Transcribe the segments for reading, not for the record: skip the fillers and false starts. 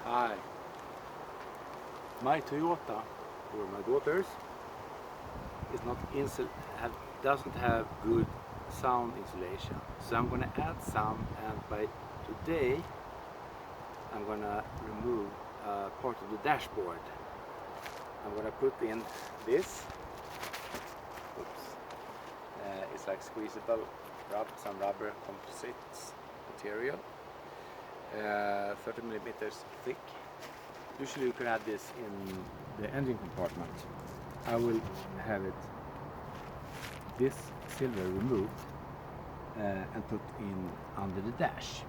Hi. My Toyota, or my daughter's, is not doesn't have good sound insulation. So I'm gonna add some, and by today I'm gonna remove part of the dashboard. I'm gonna put in this. Oops. It's like squeezable some rubber composites material, 30 millimeters thick. Usually you can add this in the engine compartment. I will have this silver removed and put in under the dash.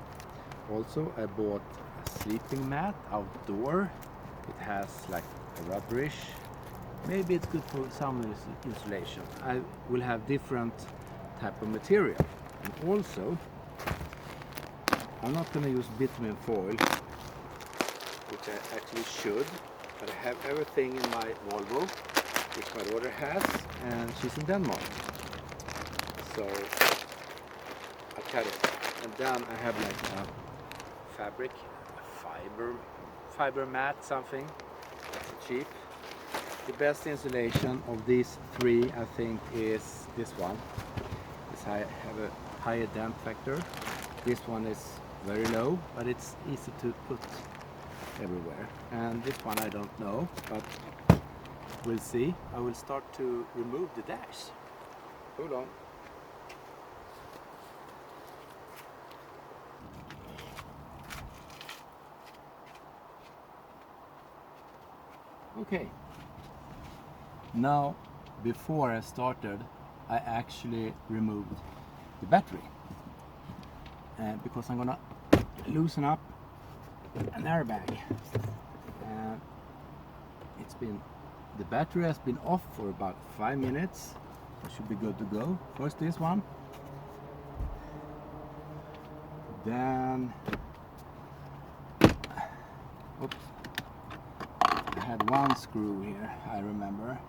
Also, I bought a sleeping mat outdoor. It has like a rubberish. Maybe it's good for some insulation. I will have different type of material. And also, I'm not going to use bitumen foil, which I actually should, but I have everything in my Volvo, which my daughter has, and she's in Denmark. So I cut it, and then I have like a fabric, fiber mat, something that's cheap. The best insulation of these three, I think, is this one. I have a higher damp factor. This one is very low, but it's easy to put everywhere. And this one I don't know, but we'll see. I will start to remove the dash. Hold on. Okay. Now, before I started, I actually removed the battery because I'm gonna loosen up an airbag. The battery has been off for about 5 minutes. It should be good to go. First this one, then oops, I had one screw here, I remember.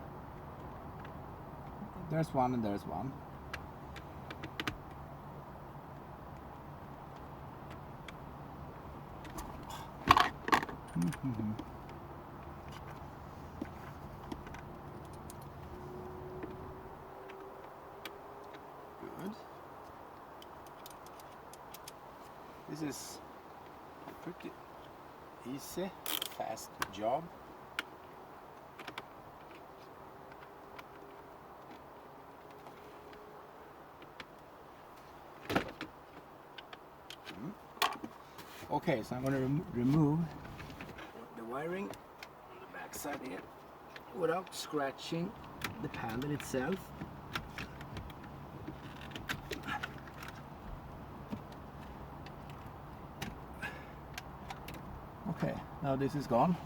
There's one and there's one. Good. This is a pretty easy, fast job. Okay, so I'm going to remove the wiring on the back side here without scratching the panel itself. Okay, now this is gone.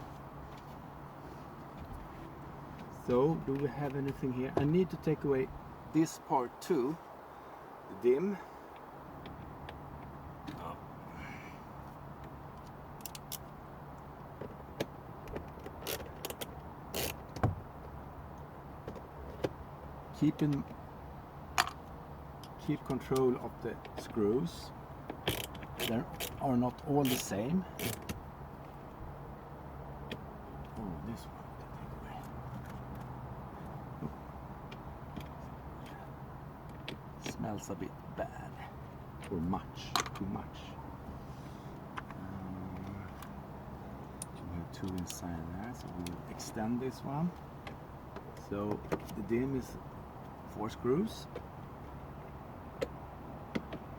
So, do we have anything here? I need to take away this part too, the dim. Keep control of the screws. They are not all the same. Oh, this one to take away. Oh. Smells a bit bad, or too much. We have two inside there, so we will extend this one. So the dim is 4 screws.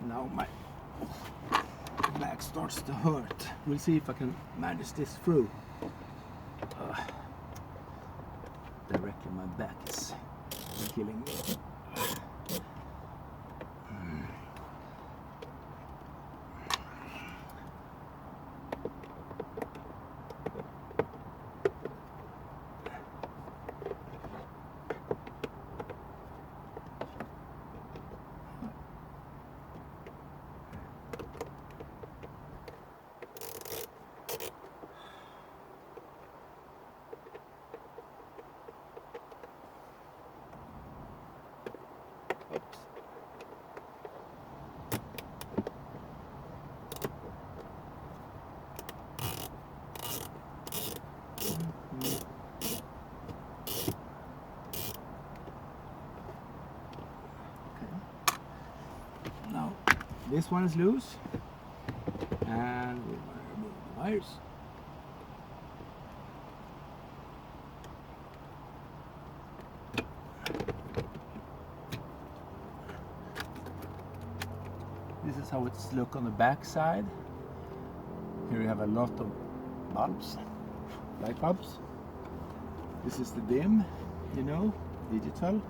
Now my back starts to hurt. We'll see if I can manage this through. Directly my back is killing me. this one is loose, and we're going to remove the wires. This is how it's look on the back side. Here you have a lot of bulbs, light bulbs. This is the dim, you know, digital.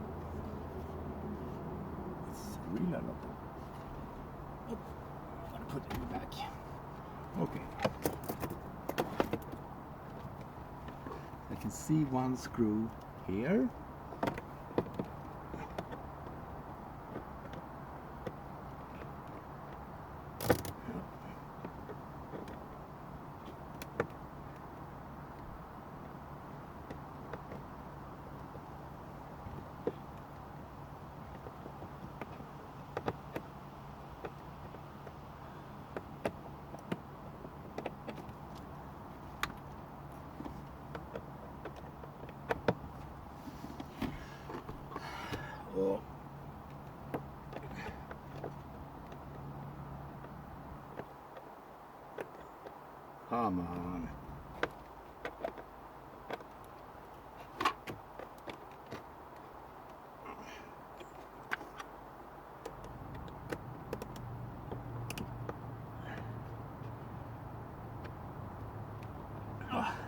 It's really a lot. Oh, I'm gonna put it in the back. Okay. I can see one screw here. Oh. Come on.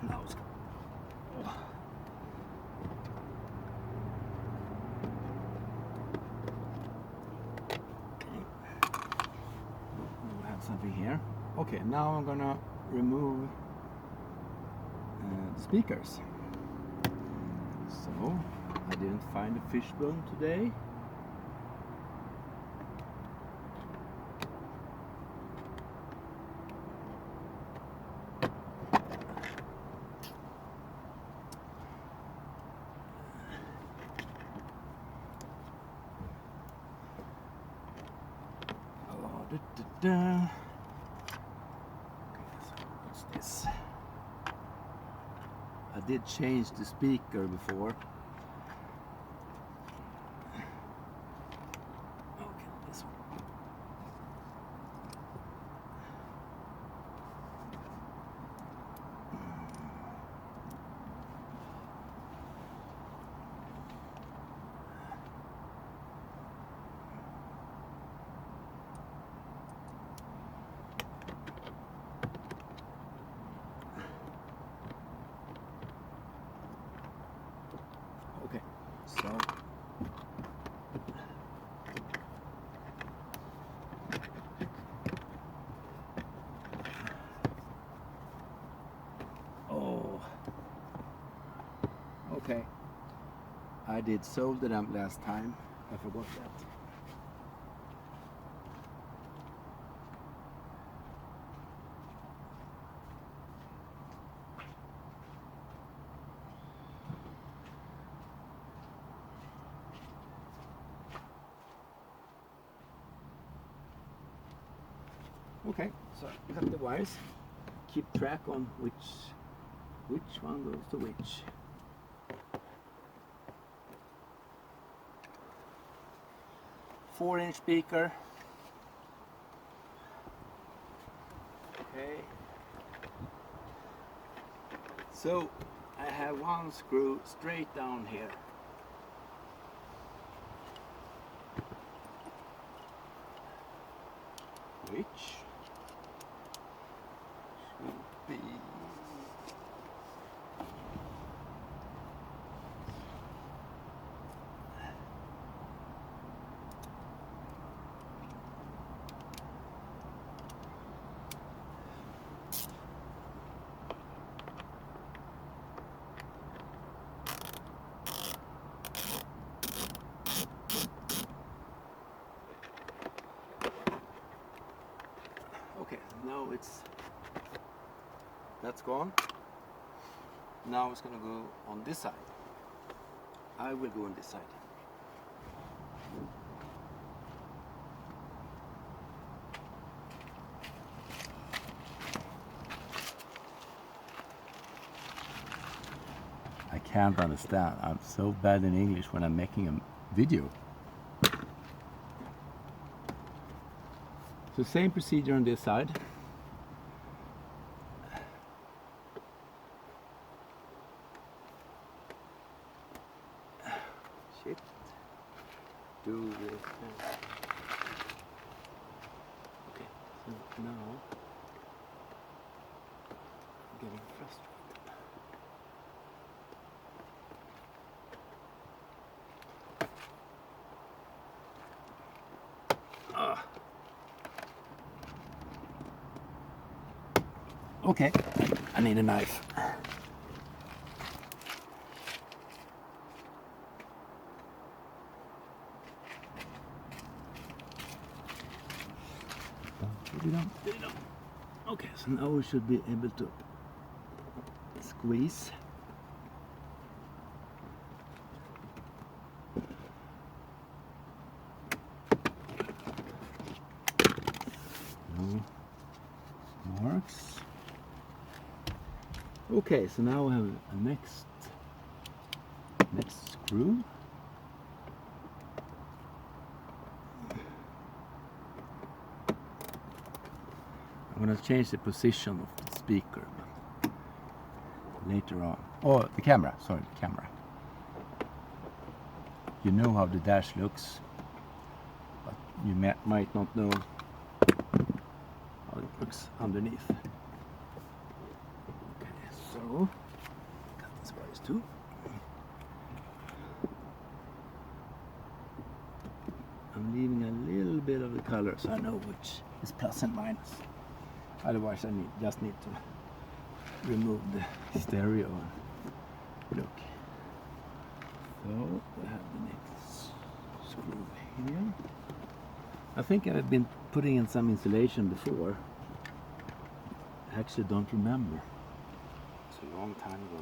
Now it's something here. Okay, now I'm gonna remove the speakers. So I didn't find a fishbone today. Okay, so what's this? I did change the speaker before. Okay, this one. Okay, so okay, I did solder them last time. I forgot that. Okay, so cut the wires. Keep track on which one goes to which. Four-inch speaker. Okay. So I have one screw straight down here. Which should be okay, now that's gone. Now it's gonna go on this side. I will go on this side. I can't understand. I'm so bad in English when I'm making a video. So same procedure on this side. Shit. Do this. Okay, so now I'm getting frustrated. Okay, I need a knife. Okay, so now we should be able to squeeze. No marks. Okay, so now we have a next screw. I'm going to change the position of the speaker later on. Oh, the camera, sorry, the camera. You know how the dash looks, but you might not know how it looks underneath. Okay, so cut these wires too. I'm leaving a little bit of the color so I know which is plus and minus. Otherwise I just need to remove the stereo and look. So we have the next screw here. I think I've been putting in some insulation before. I actually don't remember. It's a long time ago.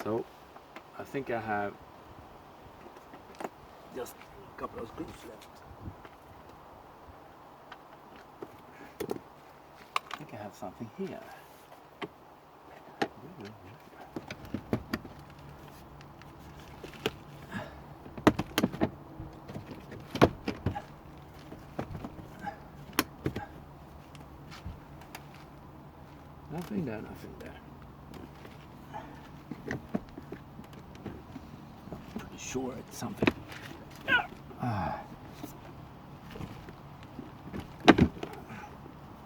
So I think I have just a couple of screws left. I think I have something here. Nothing there, nothing there. Pretty sure it's something.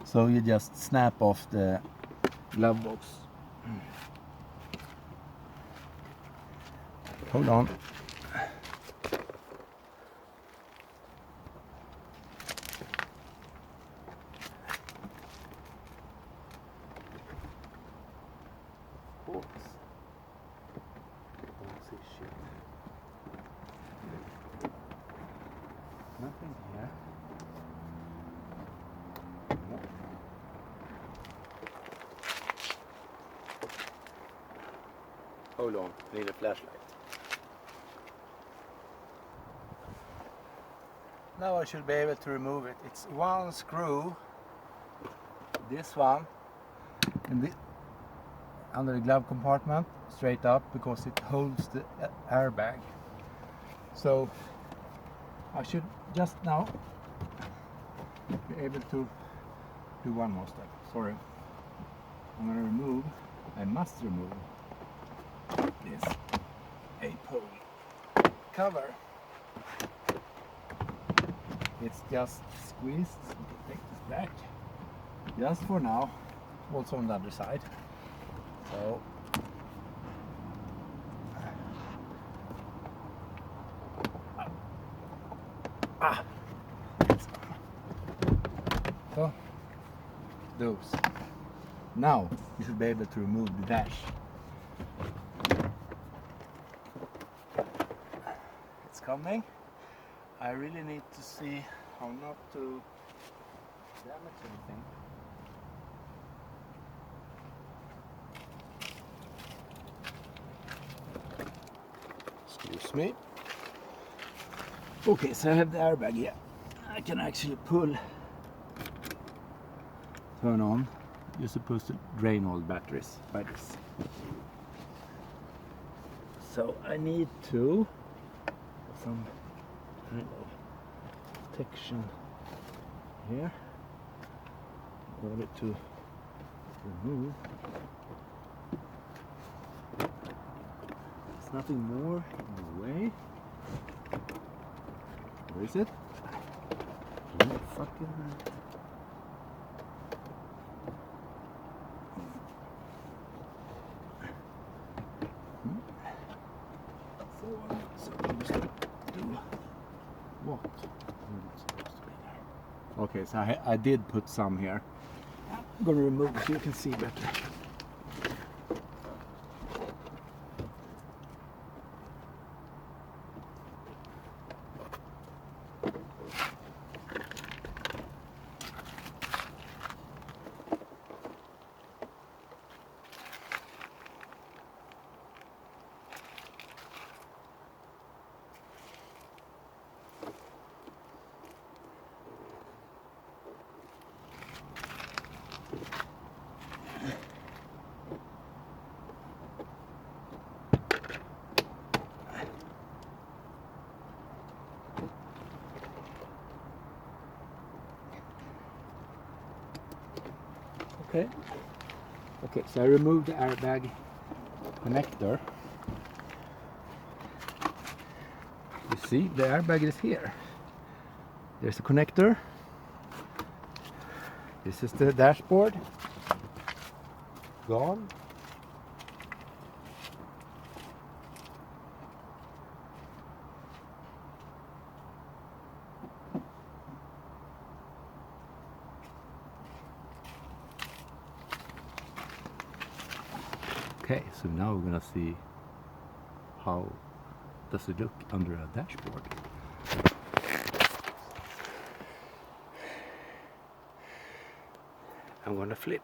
So you just snap off the glove box. Hold on. Oops. Don't see shit. Nothing here. No. Hold on, I need a flashlight. Now I should be able to remove it. It's one screw, this one, and under the glove compartment, straight up, because it holds the airbag. So I should just now be able to do one more step. Sorry. I'm going to remove, I must remove this A-pole cover. It's just squeezed. So we can take this back just for now, also on the other side. So so those. Now you should be able to remove the dash. It's coming. I really need to see how not to damage anything. Excuse me. Okay, so I have the airbag here. I can actually turn on. You're supposed to drain all the batteries by this. So I need to put some kind of protection here in order to remove. There's nothing more in the way. Where is it? Oh, fucking. So I'm supposed to do what? It's supposed to be there. Okay, so I did put some here. I'm gonna remove it so you can see better. Okay, so I removed the airbag connector. You see, the airbag is here. There's the connector. This is the dashboard. Gone. Okay, so now we're gonna see how does it look under a dashboard. I'm gonna flip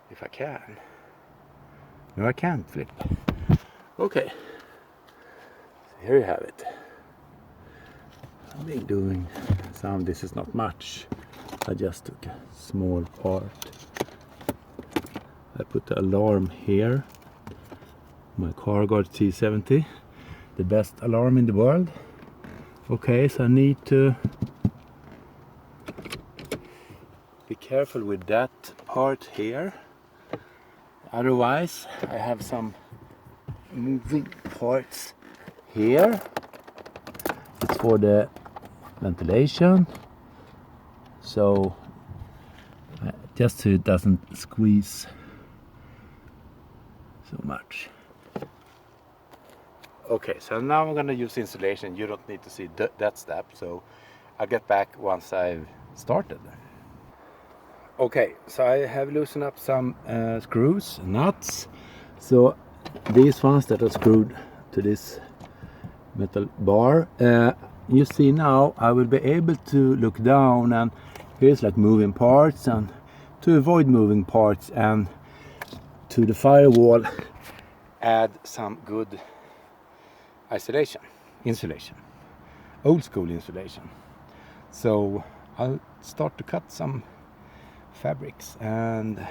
if I can. No, I can't flip. Okay, so here you have it. I've been doing some. This is not much. I just took a small part. I put the alarm here, my CarGuard T70, the best alarm in the world. Okay, so I need to be careful with that part here. Otherwise, I have some moving parts here. It's for the ventilation. So, just so it doesn't squeeze so much. Okay, so now I'm gonna use insulation. You don't need to see that step, so I'll get back once I've started. Okay, so I have loosened up some screws, nuts. So these ones that are screwed to this metal bar, you see now I will be able to look down, and here's like moving parts, and to avoid moving parts and to the firewall add some good insulation, old school insulation. So I'll start to cut some fabrics and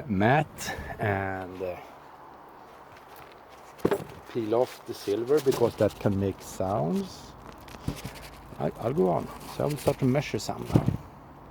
mat and peel off the silver because that can make sounds. I'll go on. So I will start to measure some now.